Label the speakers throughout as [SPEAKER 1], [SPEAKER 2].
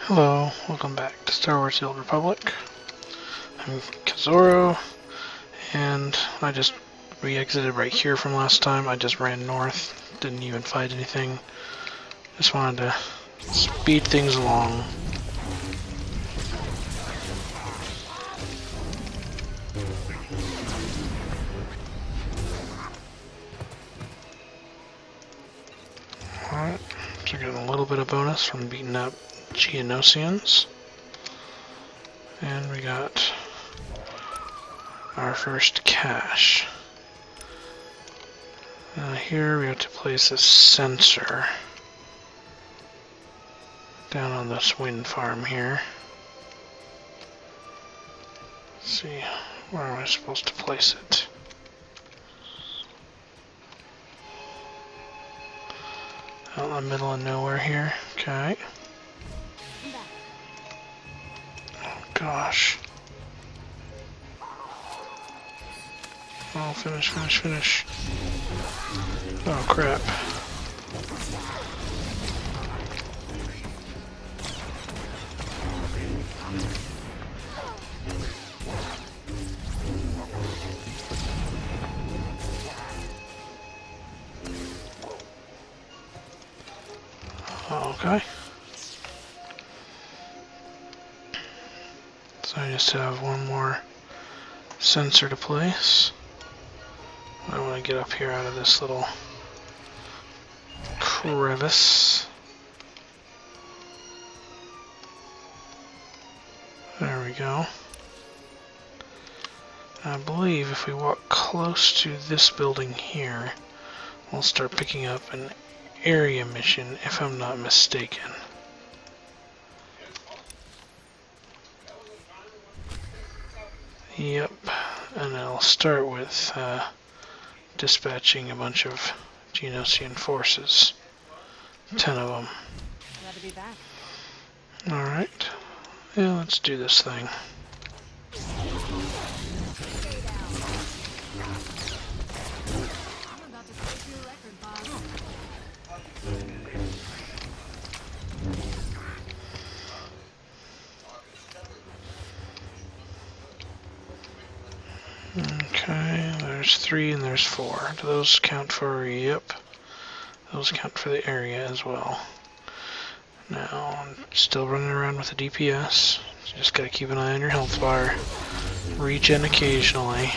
[SPEAKER 1] Hello, welcome back to Star Wars The Old Republic. I'm Kazoro, and I just re-exited right here from last time. I just ran north, didn't even fight anything. Just wanted to speed things along. Alright, so getting a little bit of bonus from beating up Geonosians. And we got our first cache. Here we have to place a sensor down on this wind farm here. Let's see, where am I supposed to place it? Out in the middle of nowhere here. Okay. Oh gosh. Oh, finish. Oh crap. Okay. So I just have one more sensor to place. I want to get up here out of this little crevice. There we go. I believe if we walk close to this building here, we'll start picking up an area mission, if I'm not mistaken. Yep, and I'll start with dispatching a bunch of Geonosian forces. 10 of them.
[SPEAKER 2] Glad to be back.
[SPEAKER 1] Alright, yeah, let's do this thing.
[SPEAKER 2] I'm about to break your record, boss.
[SPEAKER 1] Okay, there's 3 and there's 4. Do those count for, yep, those count for the area as well. Now, I'm still running around with the DPS, so just gotta keep an eye on your health bar. Regen occasionally.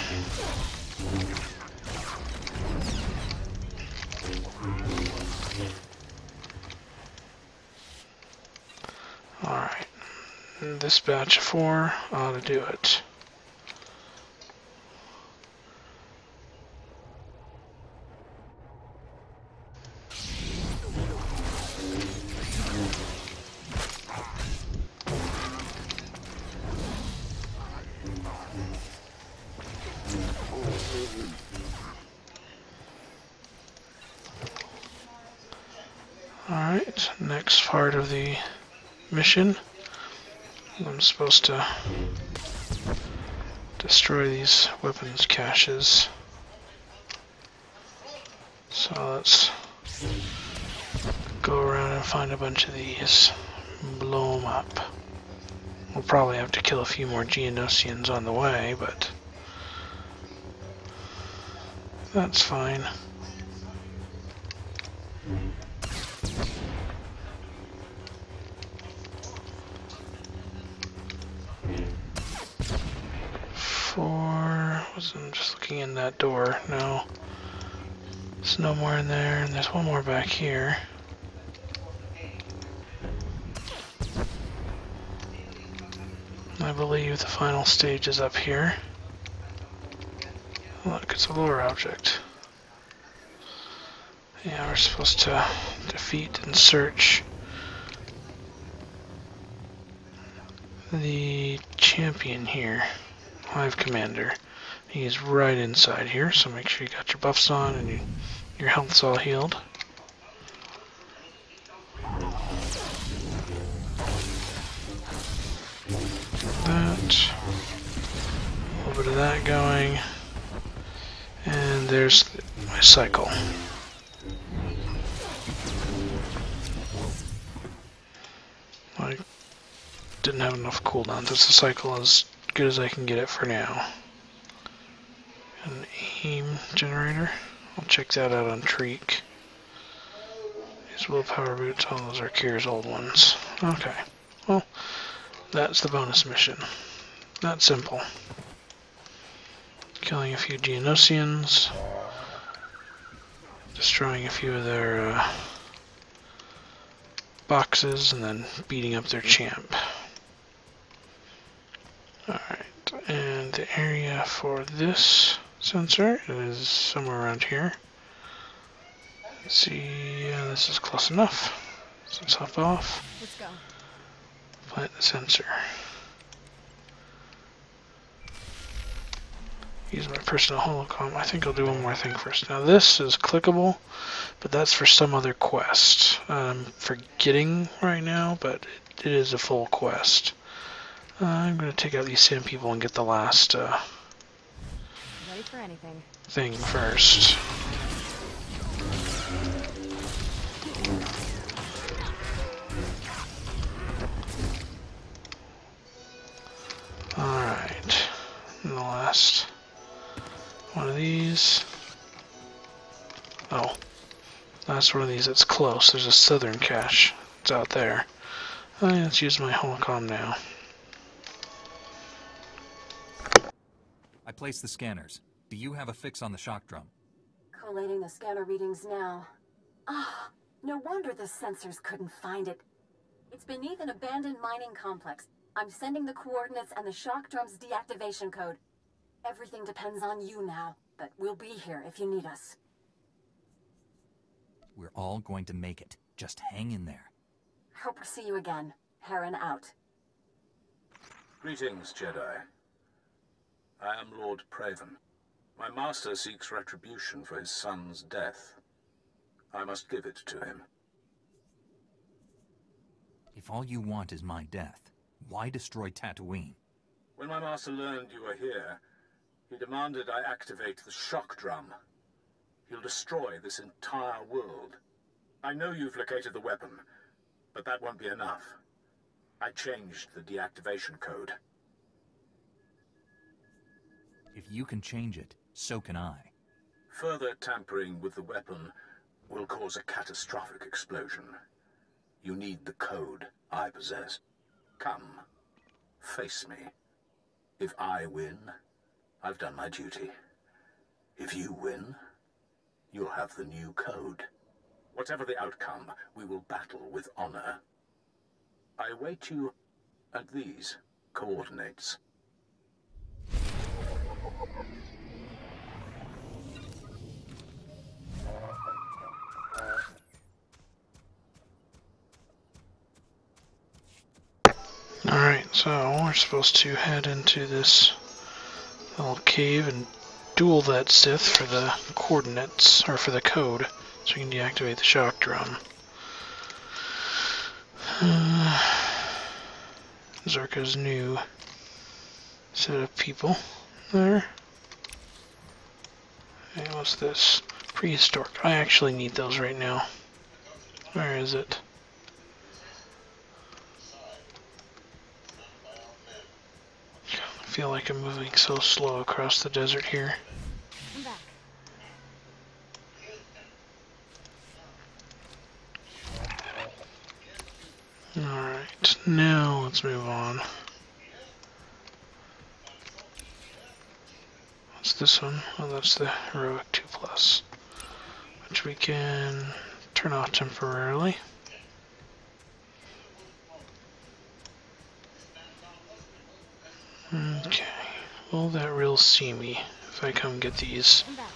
[SPEAKER 1] Alright, this batch of 4 ought to do it. Alright, next part of the mission. I'm supposed to destroy these weapons caches. So let's go around and find a bunch of these. Blow them up. We'll probably have to kill a few more Geonosians on the way, but that's fine. I'm just looking in that door. No. There's no more in there, and there's one more back here. I believe the final stage is up here. Look, it's a lore object. Yeah, we're supposed to defeat and search the champion here, Hive Commander. He's right inside here, so make sure you got your buffs on and your health's all healed. That. A little bit of that going. And there's my cycle. I didn't have enough cooldown. That's a cycle as good as I can get it for now. An aim generator. I'll check that out on Treek. These willpower boots, all those are Kira's old ones. Okay. Well, that's the bonus mission. That simple. Killing a few Geonosians. Destroying a few of their boxes, and then beating up their champ. Alright, and the area for this sensor is somewhere around here. Let's see, this is close enough. So let's hop off.
[SPEAKER 2] Let's go.
[SPEAKER 1] Plant the sensor. Use my personal holocom. I think I'll do one more thing first. Now this is clickable, but that's for some other quest. I'm forgetting right now, but it is a full quest. I'm going to take out these sand people and get the last
[SPEAKER 2] Ready for anything.
[SPEAKER 1] thing first. Alright. And the last one of these. Oh. Last one of these that's close. There's a southern cache. It's out there. Let's use my holocom now.
[SPEAKER 3] I placed the scanners. Do you have a fix on the shock drum?
[SPEAKER 4] Collating the scanner readings now. Ah, no wonder the sensors couldn't find it. It's beneath an abandoned mining complex. I'm sending the coordinates and the shock drum's deactivation code. Everything depends on you now, but we'll be here if you need us.
[SPEAKER 3] We're all going to make it. Just hang in there.
[SPEAKER 4] Hope to see you again. Heron out.
[SPEAKER 5] Greetings, Jedi. I am Lord Praven. My master seeks retribution for his son's death. I must give it to him.
[SPEAKER 3] If all you want is my death, why destroy Tatooine?
[SPEAKER 5] When my master learned you were here, he demanded I activate the shock drum. He'll destroy this entire world. I know you've located the weapon, but that won't be enough. I changed the deactivation code.
[SPEAKER 3] If you can change it, so can I.
[SPEAKER 5] Further tampering with the weapon will cause a catastrophic explosion. You need the code I possess. Come, face me. If I win, I've done my duty. If you win, you'll have the new code. Whatever the outcome, we will battle with honor. I await you at these coordinates.
[SPEAKER 1] Alright, so we're supposed to head into this little cave and duel that Sith for the coordinates, or for the code, so we can deactivate the shock drum. Zarka's new set of people there. Hey, what's this? Prehistoric. I actually need those right now. Where is it? I feel like I'm moving so slow across the desert here.
[SPEAKER 2] I'm back.
[SPEAKER 1] Alright, now let's move on. What's this one? Oh, that's the Heroic 2+, which we can turn off temporarily. Okay, will that real see me if I come get these
[SPEAKER 2] I'm back.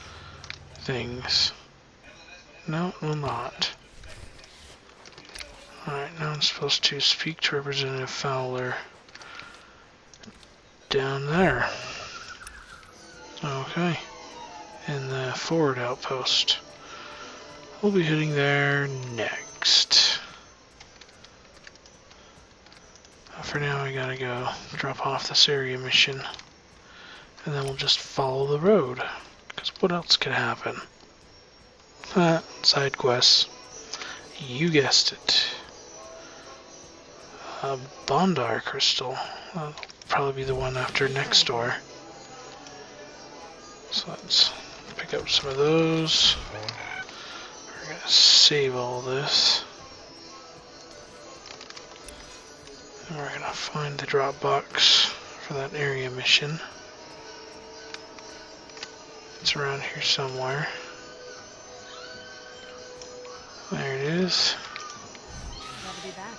[SPEAKER 1] things? No, it will not. Alright, now I'm supposed to speak to Representative Fowler down there. Okay, in the forward outpost. We'll be heading there next. For now, I gotta go drop off this area mission, and then we'll just follow the road, because what else could happen? Side quests. You guessed it. Bondar crystal. That'll probably be the one after next door. So let's pick up some of those. We're gonna save all this. And we're gonna find the drop box for that area mission. It's around here somewhere. There it is.
[SPEAKER 2] Glad to be back.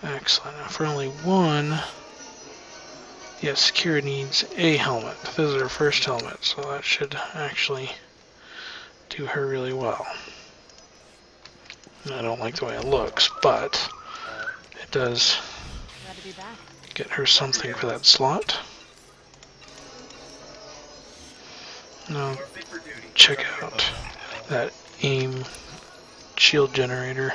[SPEAKER 1] Excellent. Now for only one, yes, Kira needs a helmet. This is her first helmet, so that should actually do her really well. I don't like the way it looks, but it does
[SPEAKER 2] Glad to be back.
[SPEAKER 1] get her something for that slot. Now check out that aim shield generator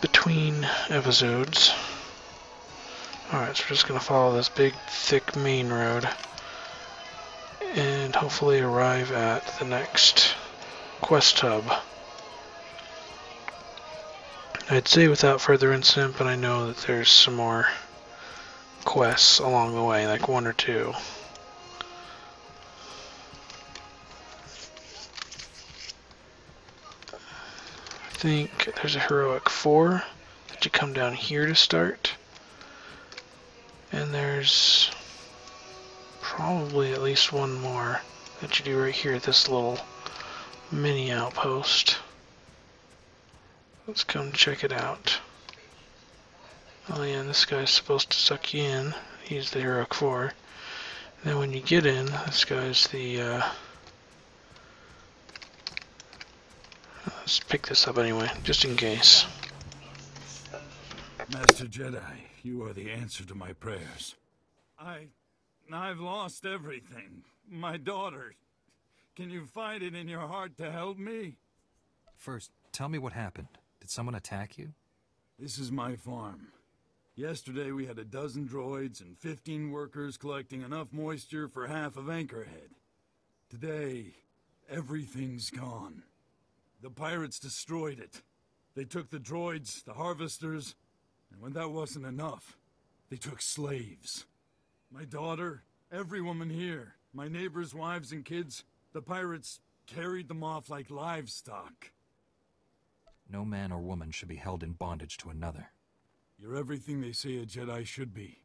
[SPEAKER 1] between episodes. Alright, so we're just going to follow this big, thick main road and hopefully arrive at the next quest hub. I'd say without further incident, but I know that there's some more quests along the way, like one or two. I think there's a heroic 4 that you come down here to start. And there's probably at least one more that you do right here at this little mini outpost. Let's come check it out. Oh yeah, and this guy's supposed to suck you in. He's the heroic 4. And then when you get in, this guy's the let's pick this up anyway, just in case.
[SPEAKER 6] Master Jedi, you are the answer to my prayers. I've lost everything. My daughter. Can you find it in your heart to help me?
[SPEAKER 3] First, tell me what happened. Did someone attack you?
[SPEAKER 6] This is my farm. Yesterday we had 12 droids and 15 workers collecting enough moisture for half of Anchorhead. Today, everything's gone. The pirates destroyed it. They took the droids, the harvesters, and when that wasn't enough, they took slaves. My daughter, every woman here, my neighbors' wives and kids, the pirates carried them off like livestock.
[SPEAKER 3] No man or woman should be held in bondage to another.
[SPEAKER 6] You're everything they say a Jedi should be.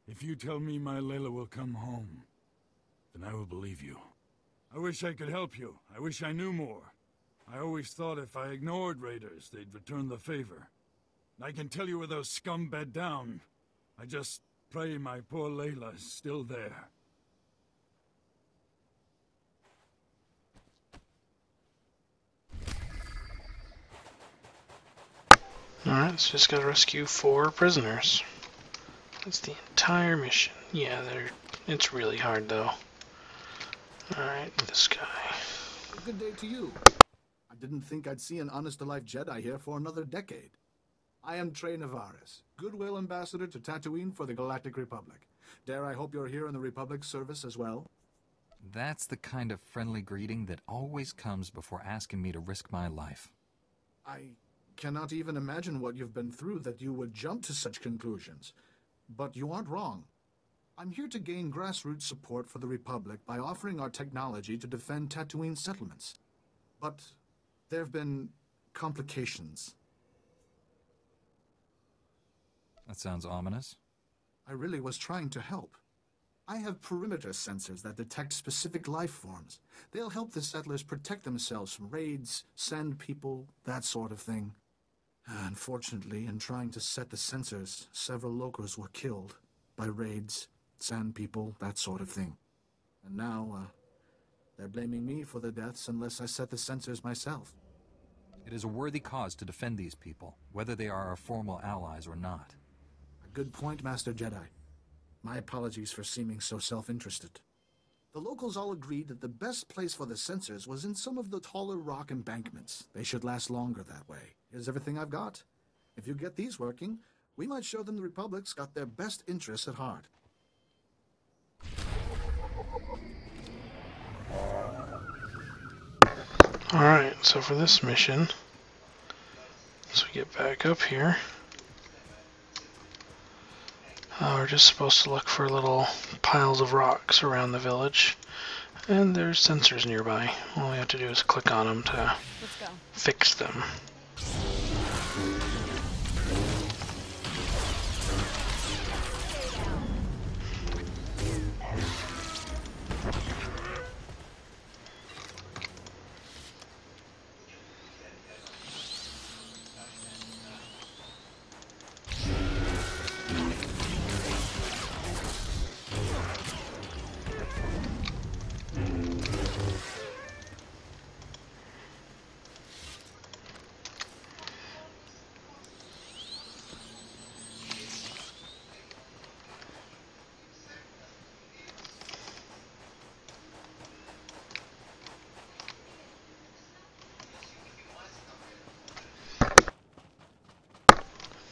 [SPEAKER 6] If you tell me my Layla will come home, then I will believe you. I wish I could help you. I wish I knew more. I always thought if I ignored raiders, they'd return the favor. I can tell you where those scum bed down. I just pray my poor Layla is still there.
[SPEAKER 1] Alright, so just gotta rescue 4 prisoners. That's the entire mission. Yeah, it's really hard though. Alright, this guy.
[SPEAKER 7] Good day to you. I didn't think I'd see an honest-to-life Jedi here for another decade. I am Trey Navares, Goodwill Ambassador to Tatooine for the Galactic Republic. Dare I hope you're here in the Republic's service as well?
[SPEAKER 3] That's the kind of friendly greeting that always comes before asking me to risk my life.
[SPEAKER 7] I cannot even imagine what you've been through that you would jump to such conclusions. But you aren't wrong. I'm here to gain grassroots support for the Republic by offering our technology to defend Tatooine settlements. But there have been complications.
[SPEAKER 3] That sounds ominous.
[SPEAKER 7] I really was trying to help. I have perimeter sensors that detect specific life forms. They'll help the settlers protect themselves from raids, sand people, that sort of thing. Unfortunately, in trying to set the sensors, several locals were killed by raids, sand people, that sort of thing. And now, they're blaming me for the deaths unless I set the sensors myself.
[SPEAKER 3] It is a worthy cause to defend these people, whether they are our formal allies or not.
[SPEAKER 7] A good point, Master Jedi. My apologies for seeming so self-interested. The locals all agreed that the best place for the sensors was in some of the taller rock embankments. They should last longer that way. Here's everything I've got. If you get these working, we might show them the Republic's got their best interests at heart.
[SPEAKER 1] Alright, so for this mission, So we get back up here. We're just supposed to look for little piles of rocks around the village. And there's sensors nearby. All we have to do is click on them to
[SPEAKER 2] Let's go.
[SPEAKER 1] fix them.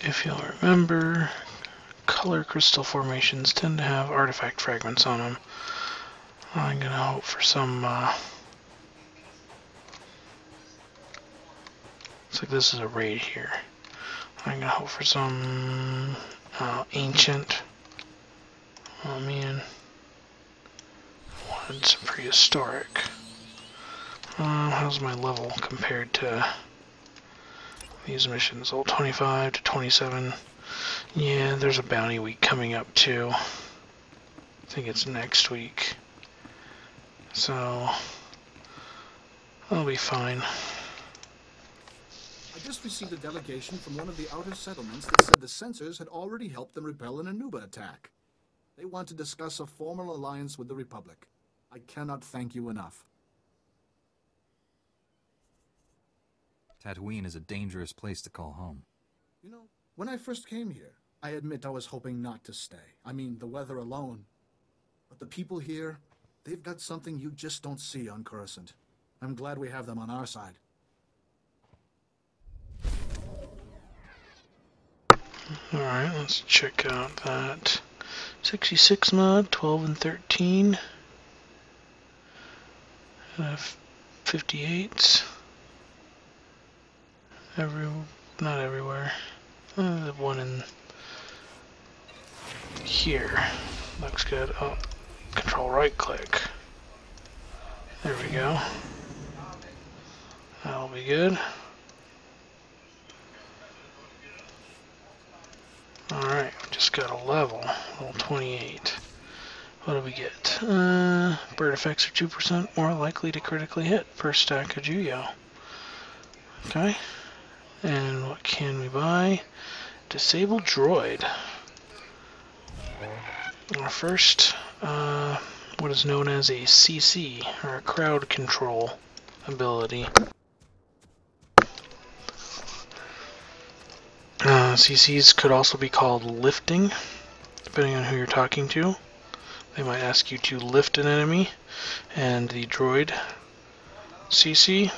[SPEAKER 1] If you'll remember, color crystal formations tend to have artifact fragments on them. I'm gonna hope for some, looks like this is a raid here. I'm gonna hope for some, ancient. Oh man. Wanted some prehistoric. How's my level compared to these missions? Old 25 to 27. Yeah, there's a bounty week coming up too. I think it's next week. So, I'll be fine.
[SPEAKER 7] I just received a delegation from one of the outer settlements that said the censors had already helped them repel an Anuba attack. They want to discuss a formal alliance with the Republic. I cannot thank you enough.
[SPEAKER 3] Tatooine is a dangerous place to call home.
[SPEAKER 7] You know, when I first came here, I admit I was hoping not to stay. I mean, the weather alone. But the people here, they've got something you just don't see on Coruscant. I'm glad we have them on our side.
[SPEAKER 1] Alright, let's check out that 66 mod, 12 and 13. 58s. Not everywhere. The one in here looks good. Oh, control right click. There we go. That'll be good. Alright, just got a level 28. What do we get? Bird effects are 2% more likely to critically hit per stack of Juyo. Okay. And what can we buy? Disable droid. Our first, what is known as a CC, or a crowd control ability. CCs could also be called lifting, depending on who you're talking to. They might ask you to lift an enemy, and the droid CC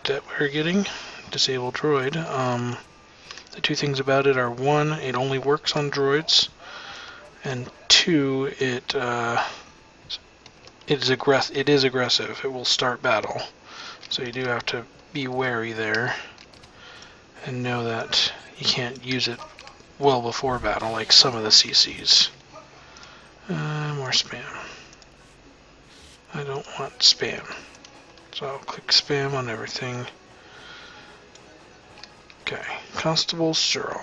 [SPEAKER 1] that we're getting, disable droid, the two things about it are, one, it only works on droids, and two, it is aggressive. It will start battle, so you do have to be wary there and know that you can't use it well before battle like some of the CCs. More spam. I don't want spam, so I'll click spam on everything. Okay, Constable Cyril.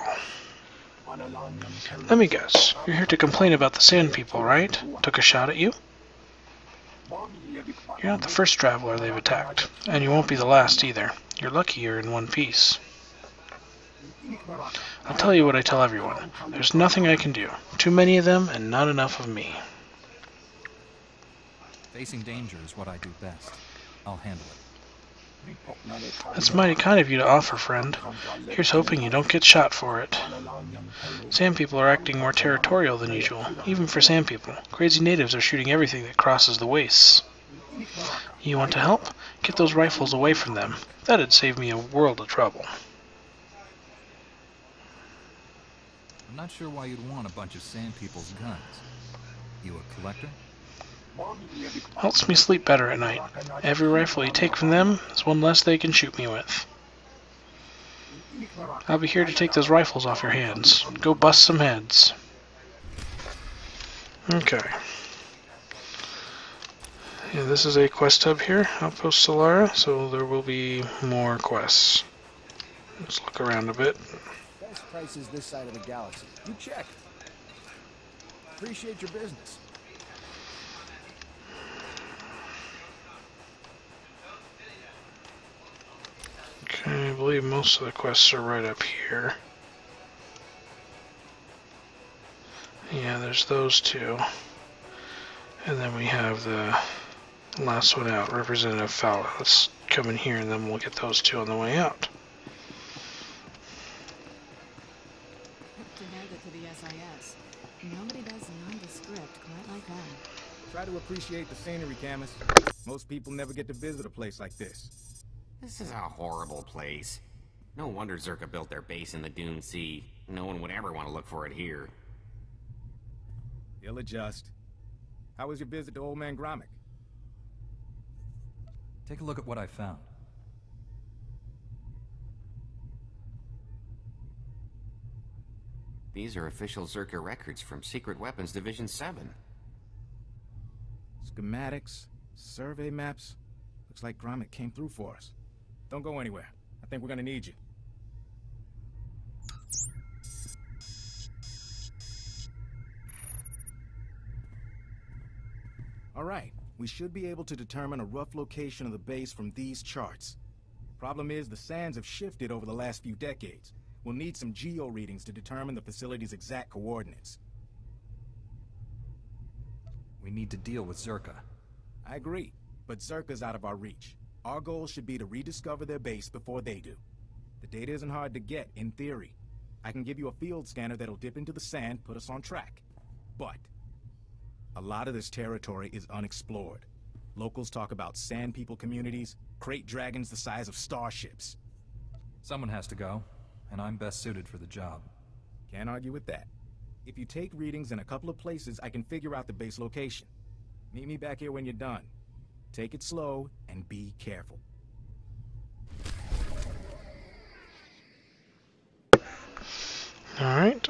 [SPEAKER 1] Let me guess, you're here to complain about the Sand People, right? Took a shot at you? You're not the first traveler they've attacked, and you won't be the last either. You're lucky you're in one piece. I'll tell you what I tell everyone. There's nothing I can do. Too many of them, and not enough of me.
[SPEAKER 3] Facing danger is what I do best. I'll handle it.
[SPEAKER 1] That's mighty kind of you to offer, friend. Here's hoping you don't get shot for it. Sand People are acting more territorial than usual, even for Sand People. Crazy natives are shooting everything that crosses the wastes. You want to help? Get those rifles away from them. That'd save me a world of trouble.
[SPEAKER 3] I'm not sure why you'd want a bunch of Sand People's guns. You a collector?
[SPEAKER 1] Helps me sleep better at night. Every rifle you take from them is one less they can shoot me with. I'll be here to take those rifles off your hands. Go bust some heads. Okay. Yeah, this is a quest hub here, Outpost Solara, so there will be more quests. Let's look around a bit.
[SPEAKER 8] Best prices this side of the galaxy. You check. Appreciate your business.
[SPEAKER 1] Okay, I believe most of the quests are right up here. Yeah, there's those two. And then we have the last one out, Representative Fowler. Let's come in here and then we'll get those two on the way out.
[SPEAKER 2] To hand it to the SIS. Nobody does nondescript quite like that.
[SPEAKER 8] Try to appreciate the scenery, Camus. Most people never get to visit a place like this.
[SPEAKER 9] This is a horrible place. No wonder Zerka built their base in the Dune Sea. No one would ever want to look for it here.
[SPEAKER 8] You'll adjust. How was your visit to Old Man Gromit?
[SPEAKER 3] Take a look at what I found.
[SPEAKER 9] These are official Zerka records from Secret Weapons Division 7.
[SPEAKER 8] Schematics, survey maps. Looks like Gromit came through for us. Don't go anywhere. I think we're gonna need you. Alright, we should be able to determine a rough location of the base from these charts. Problem is, the sands have shifted over the last few decades. We'll need some geo readings to determine the facility's exact coordinates.
[SPEAKER 3] We need to deal with Zerka.
[SPEAKER 8] I agree, but Zerka's out of our reach. Our goal should be to rediscover their base before they do. The data isn't hard to get, in theory. I can give you a field scanner that'll dip into the sand, put us on track. But a lot of this territory is unexplored. Locals talk about sand people communities, crate dragons the size of starships.
[SPEAKER 3] Someone has to go, and I'm best suited for the job.
[SPEAKER 8] Can't argue with that. If you take readings in a couple of places, I can figure out the base location. Meet me back here when you're done. Take it slow and be careful.
[SPEAKER 1] Alright,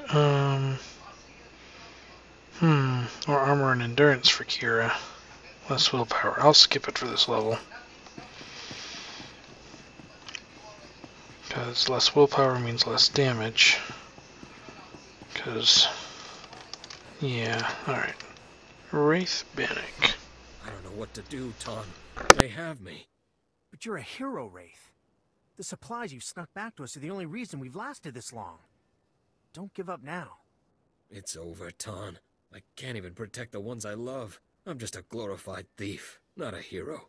[SPEAKER 1] More armor and endurance for Kira. Less willpower. I'll skip it for this level. Because less willpower means less damage. Because, yeah, alright. Wraith Bannock.
[SPEAKER 10] I don't know what to do, Ton. They have me.
[SPEAKER 11] But you're a hero, Wraith. The supplies you snuck back to us are the only reason we've lasted this long. Don't give up now.
[SPEAKER 10] It's over, Ton. I can't even protect the ones I love. I'm just a glorified thief, not a hero.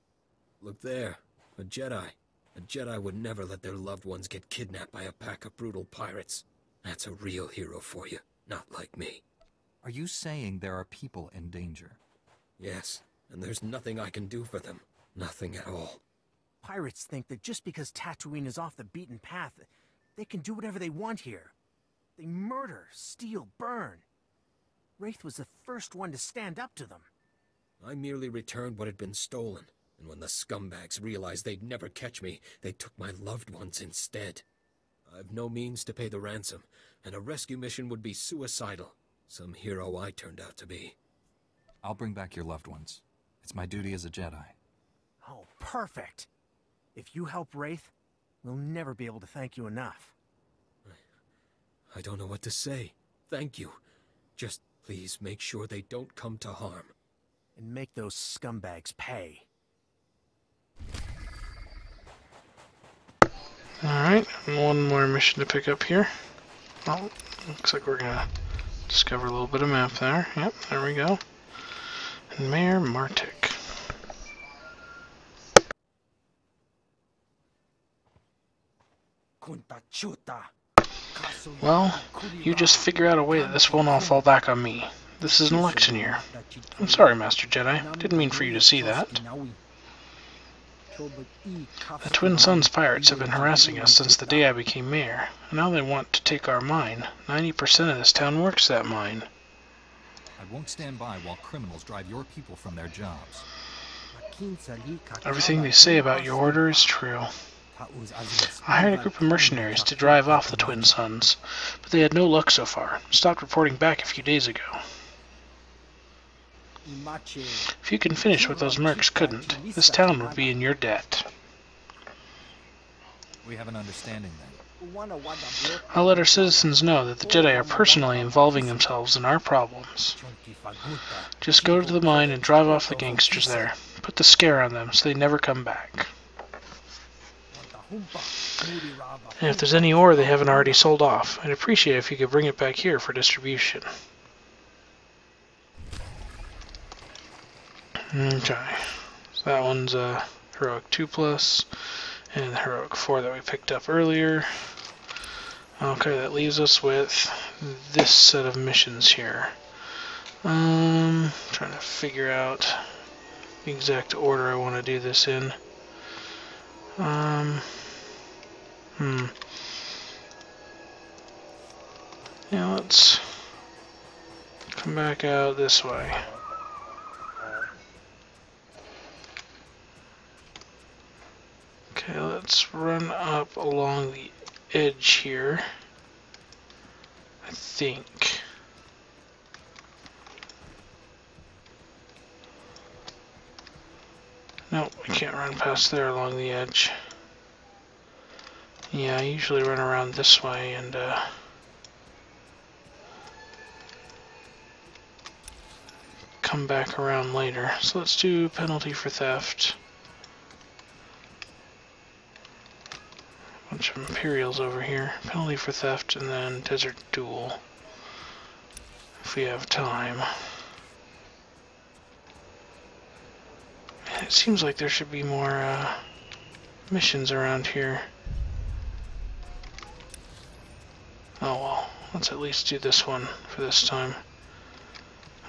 [SPEAKER 10] Look there, a Jedi. A Jedi would never let their loved ones get kidnapped by a pack of brutal pirates. That's a real hero for you, not like me.
[SPEAKER 3] Are you saying there are people in danger?
[SPEAKER 10] Yes, and there's nothing I can do for them. Nothing at all.
[SPEAKER 11] Pirates think that just because Tatooine is off the beaten path, they can do whatever they want here. They murder, steal, burn. Wraith was the first one to stand up to them.
[SPEAKER 10] I merely returned what had been stolen, and when the scumbags realized they'd never catch me, they took my loved ones instead. I've no means to pay the ransom, and a rescue mission would be suicidal. Some hero I turned out to be.
[SPEAKER 3] I'll bring back your loved ones. It's my duty as a Jedi.
[SPEAKER 11] Oh, perfect. If you help Wraith, we'll never be able to thank you enough.
[SPEAKER 10] I don't know what to say. Thank you. Just please make sure they don't come to harm.
[SPEAKER 11] And make those scumbags pay.
[SPEAKER 1] Alright, one more mission to pick up here. Oh, looks like we're gonna discover a little bit of map there. Yep, there we go. And Mayor Martik. Well, you just figure out a way that this won't all fall back on me. This is an election year. I'm sorry, Master Jedi. Didn't mean for you to see that. The Twin Suns pirates have been harassing us since the day I became mayor. And now they want to take our mine. 90% of this town works that mine.
[SPEAKER 3] I won't stand by while criminals drive your people from their jobs.
[SPEAKER 1] Everything they say about your order is true. I hired a group of mercenaries to drive off the Twin Suns, but they had no luck so far. Stopped reporting back a few days ago. If you can finish what those mercs couldn't, this town would be in your debt.
[SPEAKER 3] We have an understanding then.
[SPEAKER 1] I'll let our citizens know that the Jedi are personally involving themselves in our problems. Just go to the mine and drive off the gangsters there. Put the scare on them so they never come back. And if there's any ore they haven't already sold off, I'd appreciate it if you could bring it back here for distribution. Okay, so that one's Heroic 2+, and the Heroic 4 that we picked up earlier. Okay, that leaves us with this set of missions here. Trying to figure out the exact order I want to do this in. Yeah, let's come back out this way. Okay, let's run up along the edge here. I think. Nope, we can't run past there along the edge. Yeah, I usually run around this way and come back around later. So let's do penalty for theft. Bunch of Imperials over here. Penalty for theft and then Desert Duel. If we have time. It seems like there should be more missions around here. Oh well, let's at least do this one for this time.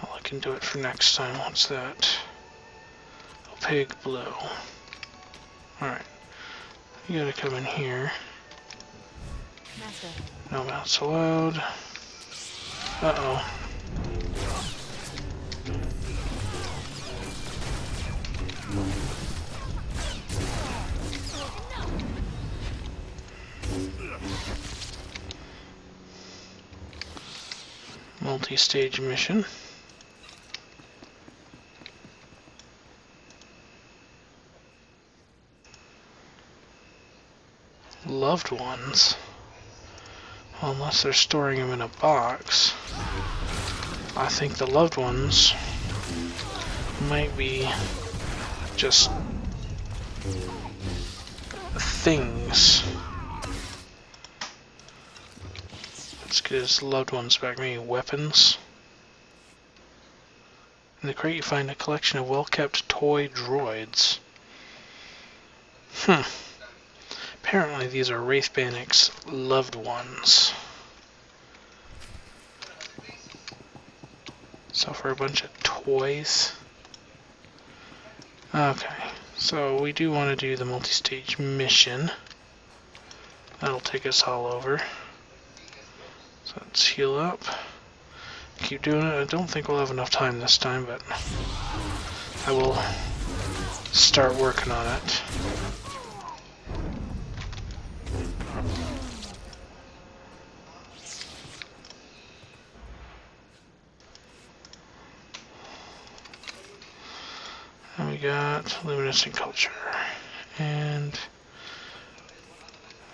[SPEAKER 1] Well, I can do it for next time. What's that? Opaque blue. Alright. You gotta come in here. No mounts allowed. Uh-oh. Multi-stage mission. Loved ones. Well, unless they're storing them in a box. I think the loved ones might be just things. Let's get his loved ones back. Maybe weapons. In the crate you find a collection of well-kept toy droids. Apparently these are Wraith Bannock's loved ones. So for a bunch of toys. Okay, so we do want to do the multi-stage mission. That'll take us all over. So let's heal up. Keep doing it. I don't think we'll have enough time this time, but I will start working on it. And we got luminescent culture and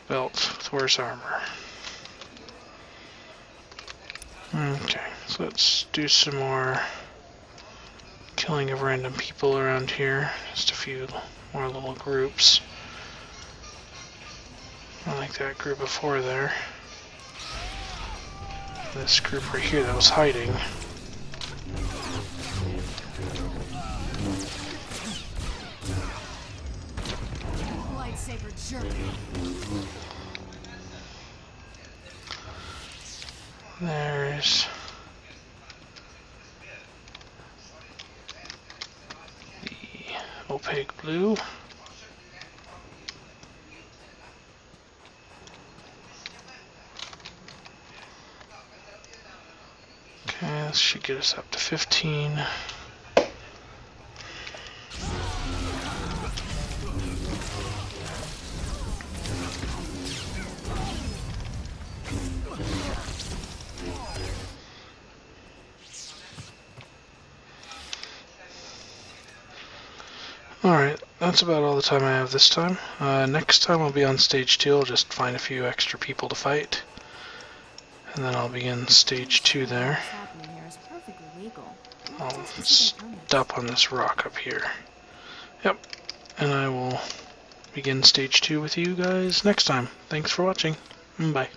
[SPEAKER 1] belt with worse armor. Okay, so let's do some more killing of random people around here. Just a few more little groups. I like that group before there. This group right here that was hiding.
[SPEAKER 2] Lightsaber jerk.
[SPEAKER 1] There's the opaque blue. Okay, this should get us up to 15. Alright, that's about all the time I have this time. Next time I'll be on stage 2, I'll just find a few extra people to fight. And then I'll begin stage 2 there. I'll stop on this rock up here. Yep, and I will begin stage 2 with you guys next time. Thanks for watching. Bye.